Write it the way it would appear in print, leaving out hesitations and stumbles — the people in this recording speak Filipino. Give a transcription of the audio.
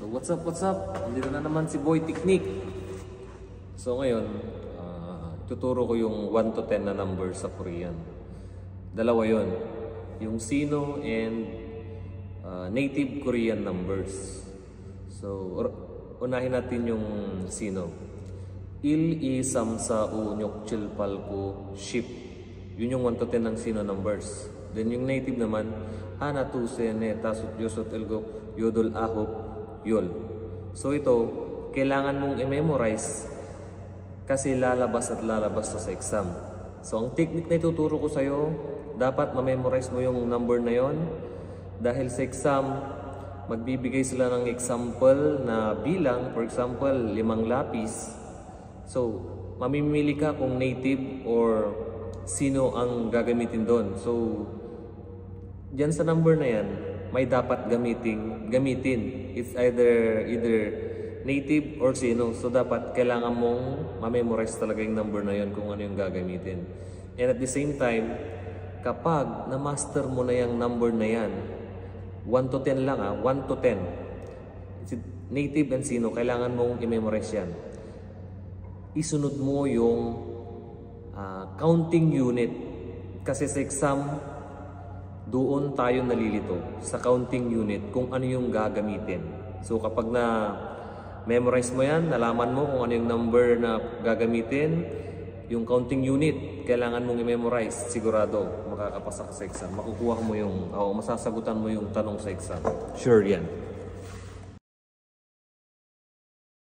So what's up, what's up? Nandito na naman si Boy Technique. So ngayon, tuturo ko yung 1 to 10 na number sa Korean. Dalawa yon, yung Sino and native Korean numbers. So unahin natin yung Sino. Il, I, Samsa, U, Nyok, Chil, Palko, Ship. Yun yung 1 to 10 ng Sino numbers. Then yung native naman, Hana, Tuse, Ne, Tasut, Yosot, Elgo, Yodol, Ahop, Yol. So ito, kailangan mong i-memorize kasi lalabas at lalabas to sa exam. So ang technique na ituturo ko sa'yo, dapat ma-memorize mo yung number na yon. Dahil sa exam, magbibigay sila ng example na bilang, for example, 5 lapis. So, mamimili ka kung native or sino ang gagamitin doon. So, dyan sa number na yan, may dapat gamitin. It's either native or sino. So dapat kailangan mong ma-memorize talaga yung number na yun kung ano yung gagamitin. And at the same time, kapag na-master mo na yung number na yan, 1 to 10 lang 1 to 10. Native and sino, kailangan mong i-memorize yan. Isunod mo yung counting unit. Kasi sa exam, doon tayo nalilito sa counting unit kung ano yung gagamitin. So kapag na-memorize mo yan, nalaman mo kung ano yung number na gagamitin, yung counting unit, kailangan mong i-memorize. Sigurado, makakapasa ka sa exam. Makukuha mo yung, masasagutan mo yung tanong sa exam. Sure yan.